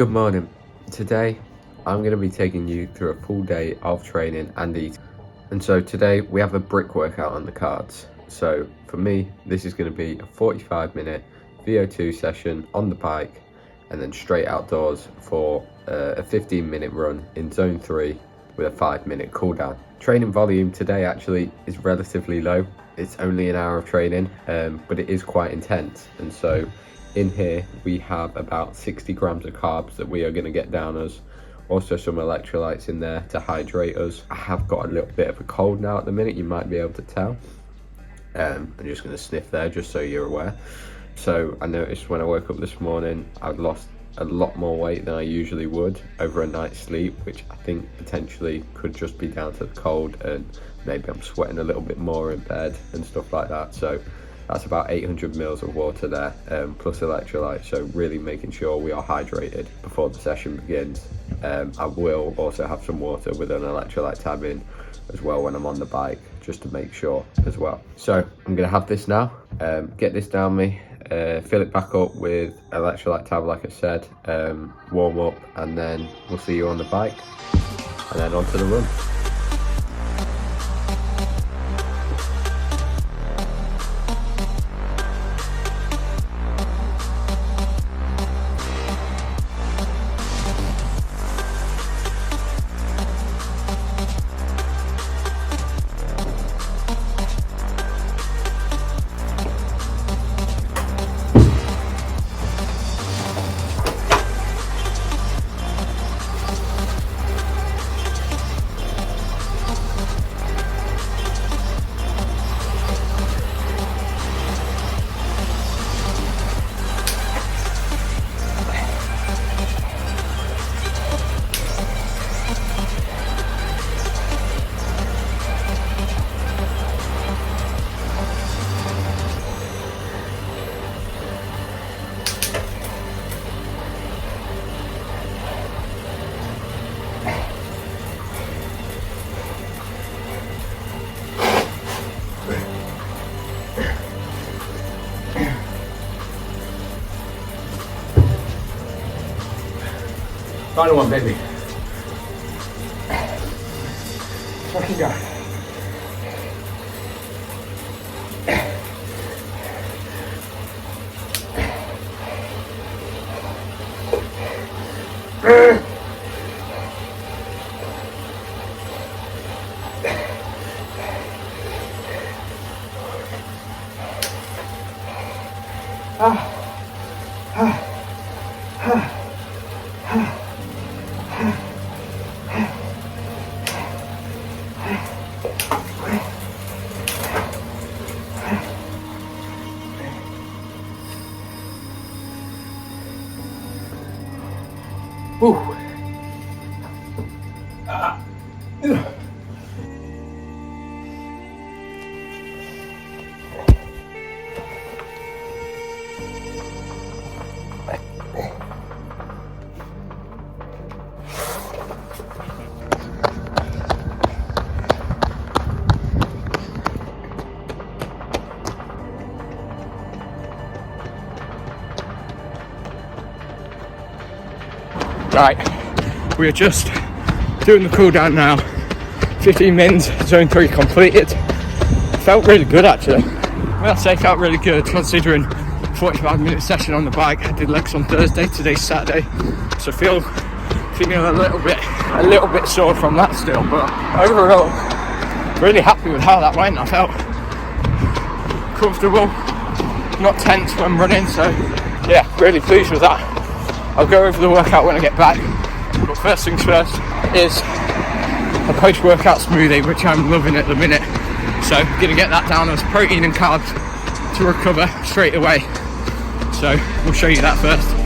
Good morning. Today I'm going to be taking you through a full day of training and eating. And so today we have a brick workout on the cards. So for me, this is going to be a 45-minute VO2 session on the bike and then straight outdoors for a 15-minute run in zone 3 with a 5-minute cool down. Training volume today actually is relatively low. It's only an hour of training, but it is quite intense. And so in here we have about 60 grams of carbs that we are going to get down us. Also some electrolytes in there to hydrate us. I have got a little bit of a cold now at the minute, you might be able to tell. I'm just going to sniff there just so you're aware. So I noticed when I woke up this morning I'd lost a lot more weight than I usually would over a night's sleep, which I think potentially could just be down to the cold, and maybe I'm sweating a little bit more in bed and stuff like that. So that's about 800 mils of water there, plus electrolytes, so really making sure we are hydrated before the session begins. I will also have some water with an electrolyte tab in as well when I'm on the bike, just to make sure as well. So I'm going to have this now, get this down me, fill it back up with electrolyte tab like I said, warm up, and then we'll see you on the bike and then onto the run. Final one, baby. Fucking go. Ooh. Right, we are just doing the cool down now. 15 mins, zone 3 completed. Felt really good actually. Well, I say felt really good considering 45-minute session on the bike. I did legs on Thursday, today's Saturday, so feeling a little bit sore from that still, but overall really happy with how that went. I felt comfortable, not tense when running, so yeah, really pleased with that. I'll go over the workout when I get back, but first things first is a post-workout smoothie, which I'm loving at the minute. So I'm going to get that down as protein and carbs to recover straight away. So we'll show you that first.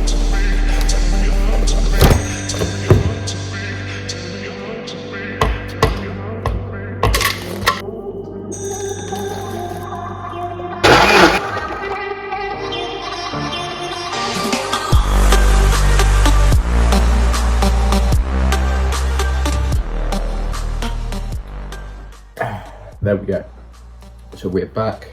There we go. So we're back.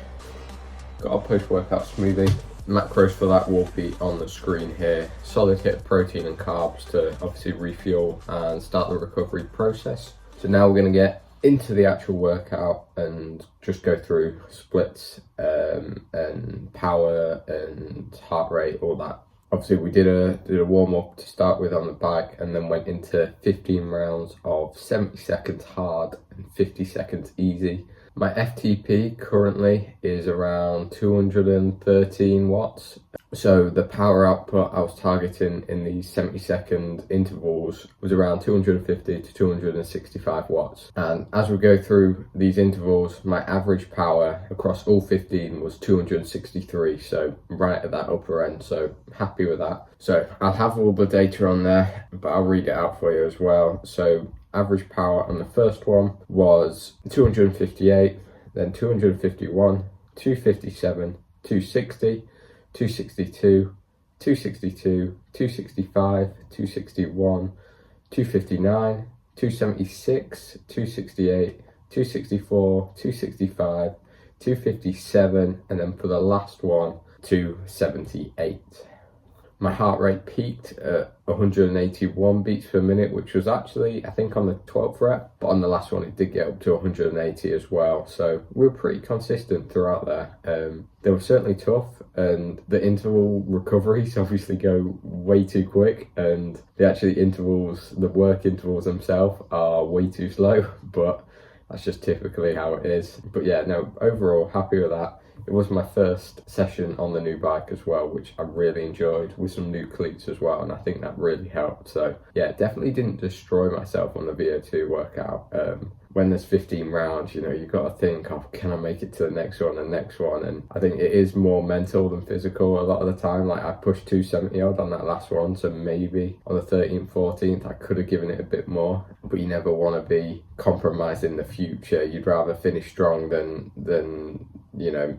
Got our post-workout smoothie. Macros for that will be on the screen here. Solid hit of protein and carbs to obviously refuel and start the recovery process. So now we're going to get into the actual workout and just go through splits and power and heart rate, all that. Obviously we did a warm-up to start with on the bike, and then went into 15 rounds of 70 seconds hard and 50 seconds easy. My FTP currently is around 213 watts. So the power output I was targeting in these 70-second intervals was around 250 to 265 watts. And as we go through these intervals, my average power across all 15 was 263. So right at that upper end. So happy with that. So I'll have all the data on there, but I'll read it out for you as well. So average power on the first one was 258, then 251, 257, 260, 262, 262, 265, 261, 259, 276, 268, 264, 265, 257, and then for the last one, 278. My heart rate peaked at 181 beats per minute, which was actually, I think, on the 12th rep, but on the last one it did get up to 180 as well. So we were pretty consistent throughout there. They were certainly tough, and the interval recoveries obviously go way too quick, and the work intervals themselves are way too slow, but that's just typically how it is. But yeah, no, overall happy with that. It was my first session on the new bike as well, which I really enjoyed, with some new cleats as well, and I think that really helped. So yeah, definitely didn't destroy myself on the VO2 workout. When there's 15 rounds, you've got to think, oh, can I make it to the next one and next one? And I think it is more mental than physical a lot of the time. Like, I pushed 270 odd on that last one, so maybe on the 13th, 14th, I could have given it a bit more, but you never want to be compromised in the future. You'd rather finish strong than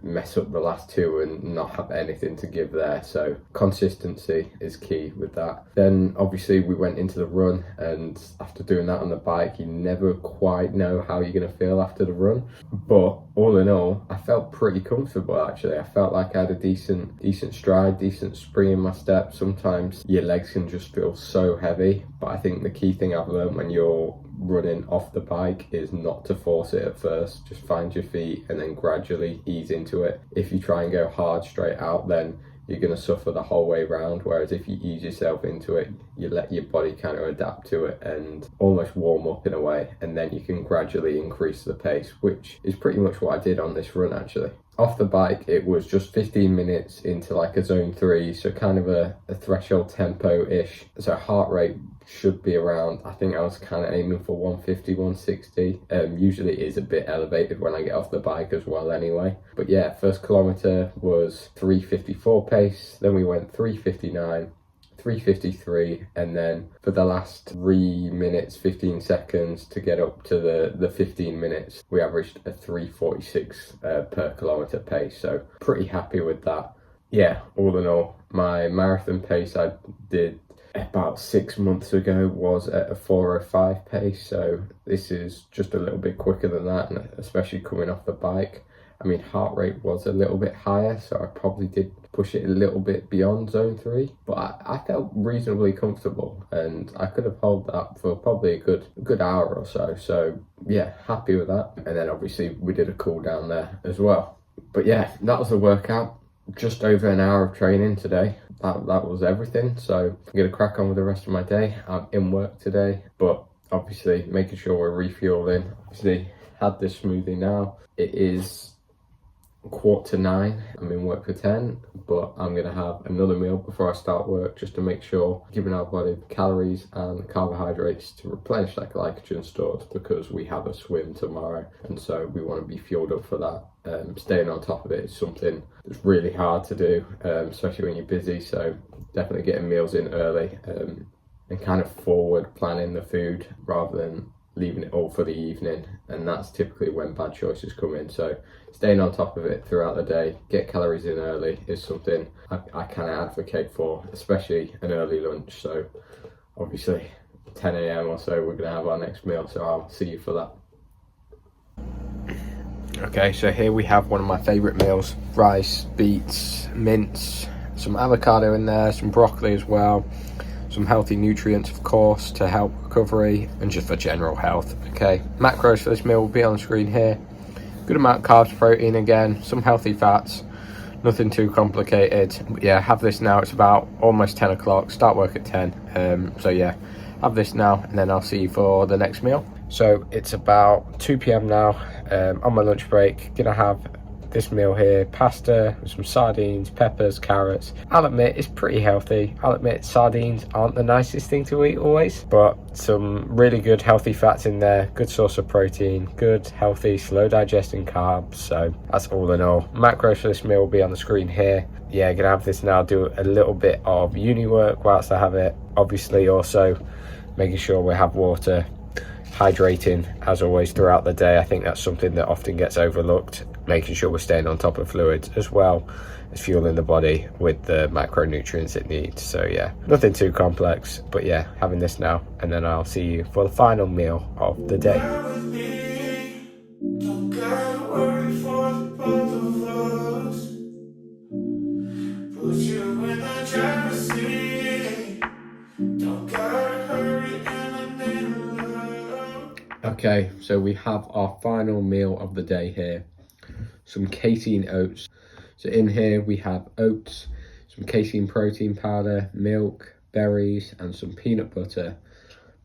mess up the last two and not have anything to give there. So consistency is key with that. Then obviously we went into the run, and after doing that on the bike, you never quite know how you're going to feel after the run, but all in all I felt pretty comfortable. Actually, I felt like I had a decent stride, decent spring in my step. Sometimes your legs can just feel so heavy, but I think the key thing I've learned when you're running off the bike is not to force it at first. Just find your feet and then gradually ease into it. If you try and go hard straight out, then you're going to suffer the whole way round, whereas if you ease yourself into it, you let your body kind of adapt to it and almost warm up in a way, and then you can gradually increase the pace, which is pretty much what I did on this run actually. Off the bike, it was just 15 minutes into like a zone 3, so kind of a threshold tempo-ish. So heart rate should be around, I think I was kind of aiming for 150, 160. Usually it is a bit elevated when I get off the bike as well anyway. But yeah, first kilometre was 3:54 pace, then we went 3:59, 3:53, and then for the last 3 minutes 15 seconds to get up to the 15 minutes, we averaged a 3:46 per kilometre pace, so pretty happy with that. Yeah, all in all, my marathon pace I did about 6 months ago was at a 4:05 pace, so this is just a little bit quicker than that, and especially coming off the bike. I mean, heart rate was a little bit higher, so I probably did push it a little bit beyond zone 3, but I felt reasonably comfortable, and I could have held that for probably a good hour or so. So yeah, happy with that. And then obviously we did a cool down there as well. But yeah, that was the workout. Just over an hour of training today. That was everything. So I'm gonna crack on with the rest of my day. I'm in work today, but obviously making sure we're refueling. Obviously had this smoothie now. It is 8:45. I'm in work for 10, but I'm gonna have another meal before I start work, just to make sure giving our body the calories and carbohydrates to replenish that glycogen stores, because we have a swim tomorrow, and so we want to be fueled up for that. Staying on top of it is something that's really hard to do, especially when you're busy. So definitely getting meals in early, and kind of forward planning the food rather than leaving it all for the evening, and that's typically when bad choices come in. So staying on top of it throughout the day, get calories in early, is something I kind of advocate for, especially an early lunch. So obviously 10 a.m. or so we're going to have our next meal, so I'll see you for that. Okay, so here we have one of my favourite meals: rice, beets, mince, some avocado in there, some broccoli as well, some healthy nutrients of course to help recovery and just for general health. Okay, macros for this meal will be on the screen here. Good amount of carbs, protein again, some healthy fats, nothing too complicated. But yeah, have this now. It's about almost 10 o'clock, start work at 10. So yeah, have this now and then I'll see you for the next meal. So it's about 2 p.m. now, on my lunch break. Gonna have this meal here: pasta, some sardines, peppers, carrots. I'll admit it's pretty healthy. I'll admit sardines aren't the nicest thing to eat always, but some really good healthy fats in there, good source of protein, good healthy slow digesting carbs. So that's all in all. Macros for this meal will be on the screen here. Yeah, gonna have this now, do a little bit of uni work whilst I have it. Obviously also making sure we have water, hydrating as always throughout the day. I think that's something that often gets overlooked, making sure we're staying on top of fluids as well as fueling the body with the macronutrients it needs. So yeah, nothing too complex, but yeah, having this now and then I'll see you for the final meal of the day. Okay, so we have our final meal of the day here. Some casein oats. So in here we have oats, some casein protein powder, milk, berries, and some peanut butter.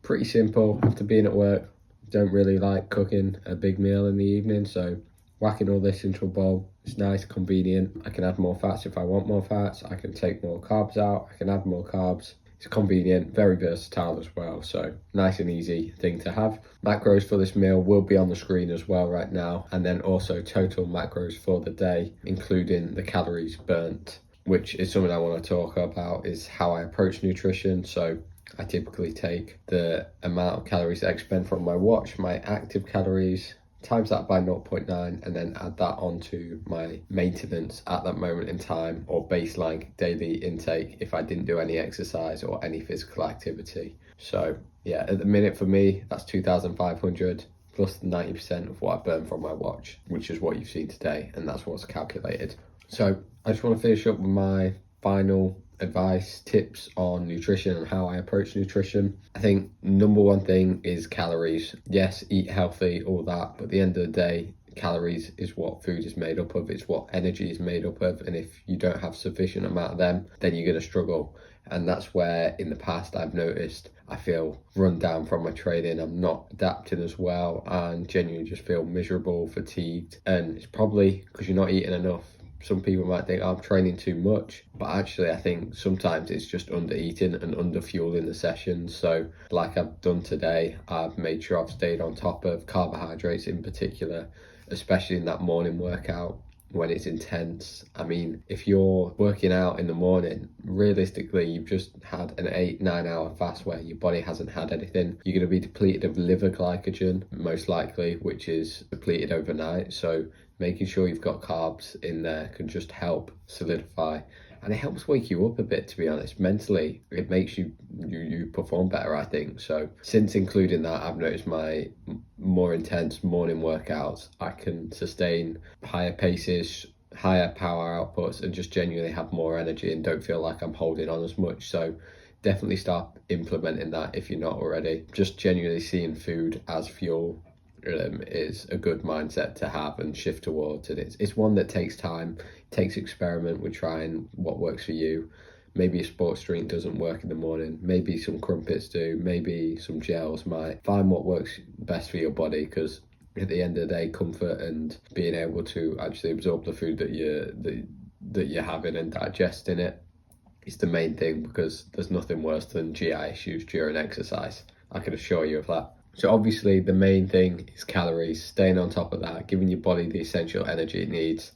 Pretty simple. After being at work, don't really like cooking a big meal in the evening, so whacking all this into a bowl. It's nice, convenient. I can add more fats if I want more fats. I can take more carbs out. I can add more carbs. It's convenient, very versatile as well, so nice and easy thing to have. Macros for this meal will be on the screen as well right now, and then also total macros for the day, including the calories burnt, which is something I want to talk about, is how I approach nutrition. So I typically take the amount of calories I expend from my watch, my active calories, times that by 0.9 and then add that onto my maintenance at that moment in time, or baseline daily intake if I didn't do any exercise or any physical activity. So yeah, at the minute for me that's 2,500 plus 90% of what I burn from my watch, which is what you've seen today, and that's what's calculated. So I just want to finish up with my final advice, tips on nutrition and how I approach nutrition. I think number one thing is calories. Yes, eat healthy, all that, but at the end of the day, calories is what food is made up of. It's what energy is made up of, and if you don't have sufficient amount of them, then you're going to struggle. And that's where in the past I've noticed I feel run down from my training. I'm not adapting as well and genuinely just feel miserable, fatigued, and it's probably because you're not eating enough. Some people might think, oh, I'm training too much, but actually I think sometimes it's just under eating and under fueling the sessions. So like I've done today, I've made sure I've stayed on top of carbohydrates in particular, especially in that morning workout when it's intense. I mean, if you're working out in the morning, realistically you've just had an 8-9 hour fast where your body hasn't had anything. You're going to be depleted of liver glycogen most likely, which is depleted overnight. So making sure you've got carbs in there can just help solidify, and it helps wake you up a bit, to be honest. Mentally it makes you perform better, I think. So since including that, I've noticed my more intense morning workouts, I can sustain higher paces, higher power outputs, and just genuinely have more energy and don't feel like I'm holding on as much. So definitely start implementing that if you're not already. Just genuinely seeing food as fuel is a good mindset to have and shift towards, and it's one that takes time, takes experiment with trying what works for you. Maybe a sports drink doesn't work in the morning, maybe some crumpets do, maybe some gels might. Find what works best for your body, because at the end of the day, comfort and being able to actually absorb the food that you're having and digesting it is the main thing, because there's nothing worse than GI issues during exercise, I can assure you of that. So obviously the main thing is calories, staying on top of that, giving your body the essential energy it needs.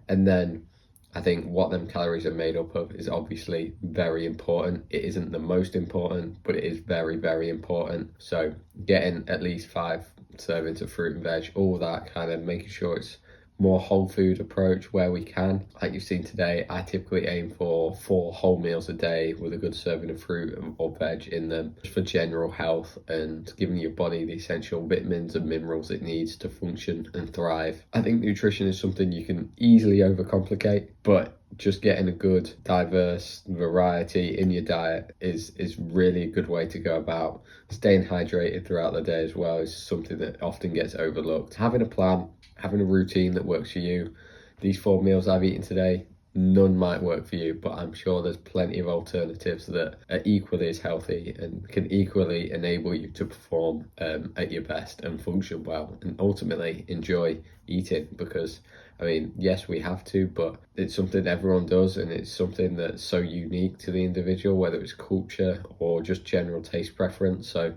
And then I think what them calories are made up of is obviously very important. It isn't the most important, but it is very, very important. So getting at least 5 servings of fruit and veg, all that kind of making sure it's more whole food approach where we can. Like you've seen today, I typically aim for 4 whole meals a day with a good serving of fruit or veg in them, just for general health and giving your body the essential vitamins and minerals it needs to function and thrive. I think nutrition is something you can easily overcomplicate, but just getting a good diverse variety in your diet is really a good way to go about. Staying hydrated throughout the day as well is something that often gets overlooked. Having a plan, having a routine that works for you. These 4 meals I've eaten today, none might work for you, but I'm sure there's plenty of alternatives that are equally as healthy and can equally enable you to perform at your best and function well and ultimately enjoy eating. Because I mean, yes, we have to, but it's something everyone does, and it's something that's so unique to the individual, whether it's culture or just general taste preference. So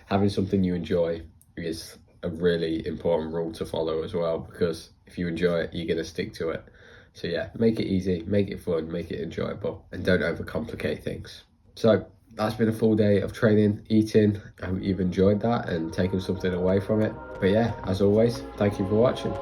having something you enjoy is a really important rule to follow as well, because if you enjoy it, you're going to stick to it. So yeah, make it easy, make it fun, make it enjoyable, and don't overcomplicate things. So that's been a full day of training, eating. I hope you've enjoyed that and taken something away from it. But yeah, as always, thank you for watching.